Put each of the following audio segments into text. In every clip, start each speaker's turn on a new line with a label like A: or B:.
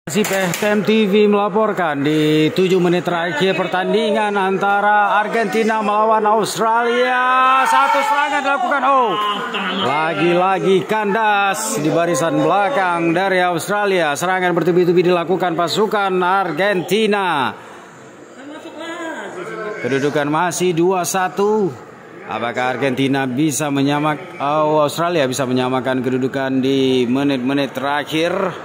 A: PSTM TV melaporkan di 7 menit terakhir pertandingan antara Argentina melawan Australia. Satu serangan dilakukan. Lagi-lagi kandas di barisan belakang dari Australia. Serangan bertubi-tubi dilakukan pasukan Argentina. Kedudukan masih 2-1. Apakah Argentina bisa Australia bisa menyamakan kedudukan di menit-menit terakhir?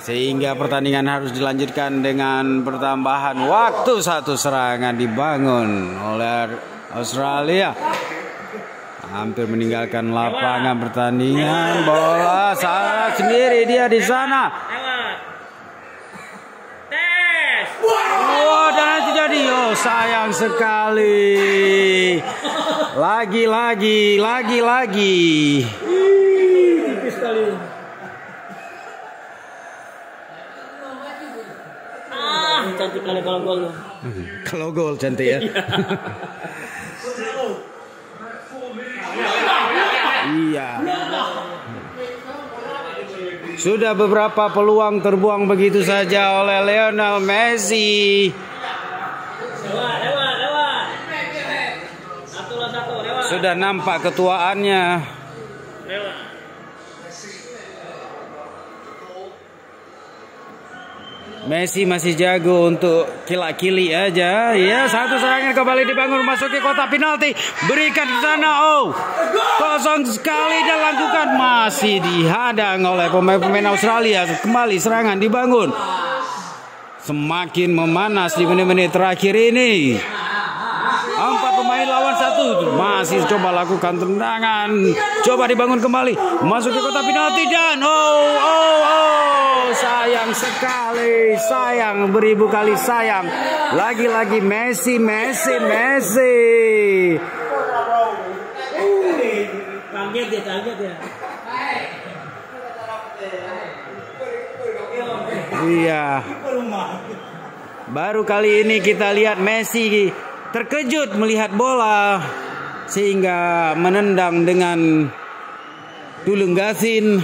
A: Sehingga pertandingan harus dilanjutkan dengan pertambahan waktu. Satu serangan dibangun oleh Australia. Hampir meninggalkan lapangan pertandingan. Bola salah sendiri dia di sana. Dan itu jadi sayang sekali. Lagi-lagi.
B: Tipis sekali. Cantik kali kalau gol.
A: Kalau gol cantik ya. Iya. Sudah beberapa peluang terbuang begitu saja oleh Lionel Messi. Sudah nampak ketuaannya. Messi masih jago untuk kila-kili aja. Ya, satu serangan kembali dibangun memasuki kotak penalti. Berikan di sana. Kosong sekali dan lakukan. Masih dihadang oleh pemain-pemain Australia. Kembali serangan dibangun. Semakin memanas di menit-menit terakhir ini. 4 pemain lawan 1. Masih coba lakukan tendangan. Coba dibangun kembali. Masuk ke kotak penalti dan sayang sekali. Sayang, beribu kali sayang. Lagi-lagi Messi.
B: Kaget ya.
A: Iya. Baru kali ini kita lihat Messi terkejut melihat bola sehingga menendang dengan tulung gasin.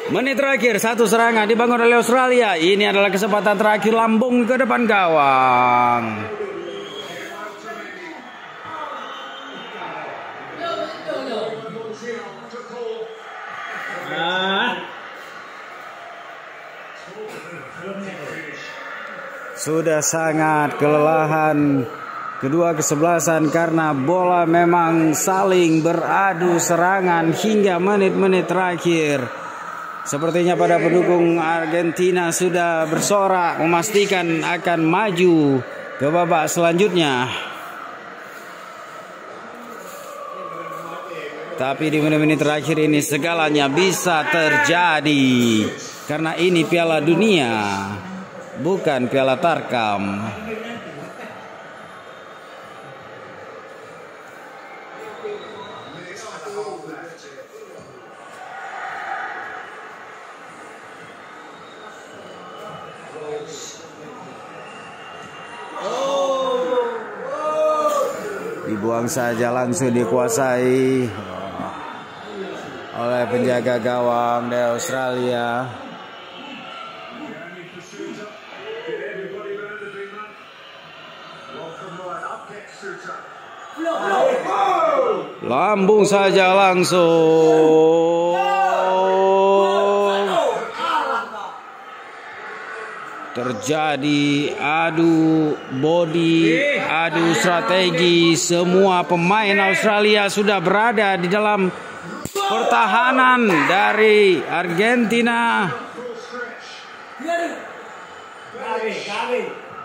A: Menit terakhir, satu serangan dibangun oleh Australia. Ini adalah kesempatan terakhir, lambung ke depan gawang. Sudah sangat kelelahan kedua kesebelasan karena bola memang saling beradu serangan hingga menit-menit terakhir. Sepertinya pada pendukung Argentina sudah bersorak memastikan akan maju ke babak selanjutnya. Tapi di menit-menit terakhir ini segalanya bisa terjadi. Karena ini Piala Dunia, bukan Piala Tarkam. Dibuang saja, langsung dikuasai oleh penjaga gawang dari Australia. Lambung saja langsung. Terjadi adu body, adu strategi. Semua pemain Australia sudah berada di dalam pertahanan dari Argentina.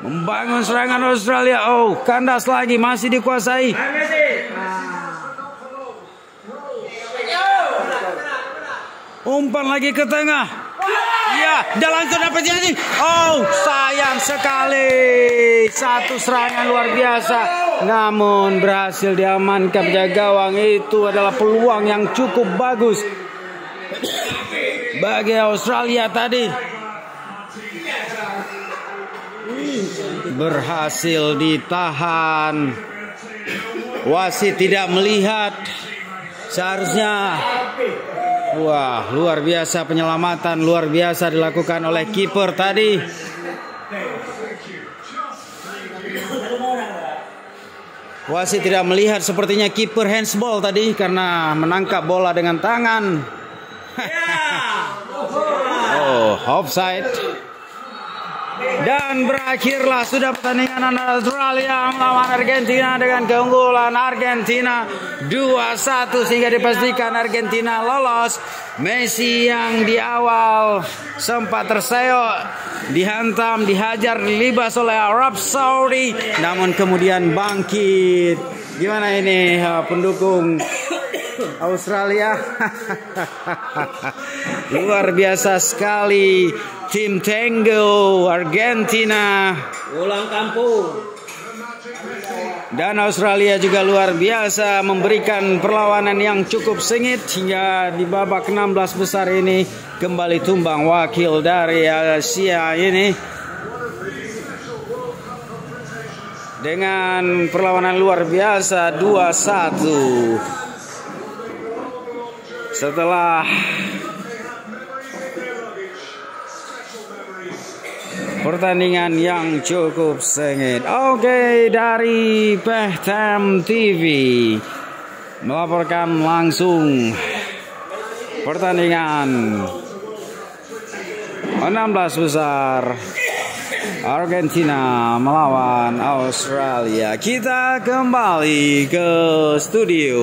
A: Membangun serangan Australia. Kandas lagi, masih dikuasai. Umpan lagi ke tengah. Ya, dan langsung dapat jadi. Sayang sekali. Satu serangan luar biasa. Namun berhasil diamankan penjaga gawang. Itu adalah peluang yang cukup bagus bagi Australia tadi. Berhasil ditahan. Wasit tidak melihat. Seharusnya Wah, luar biasa penyelamatan, luar biasa dilakukan oleh kiper tadi. Wasit tidak melihat sepertinya kiper handsball tadi karena menangkap bola dengan tangan. Oh, offside. Dan berakhirlah sudah pertandingan Australia melawan Argentina dengan keunggulan Argentina 2-1 sehingga dipastikan Argentina lolos. Messi yang di awal sempat terseok, dihantam, dihajar, dilibas oleh Arab Saudi, namun kemudian bangkit. Gimana ini pendukung Australia? Luar biasa sekali tim Tango Argentina.
B: Ulang kampung.
A: Dan Australia juga luar biasa memberikan perlawanan yang cukup sengit hingga di babak 16 besar ini kembali tumbang wakil dari Asia ini dengan perlawanan luar biasa 2-1. Setelah pertandingan yang cukup sengit. Oke, dari Pehtem TV melaporkan langsung pertandingan 16 besar Argentina melawan Australia. Kita kembali ke studio.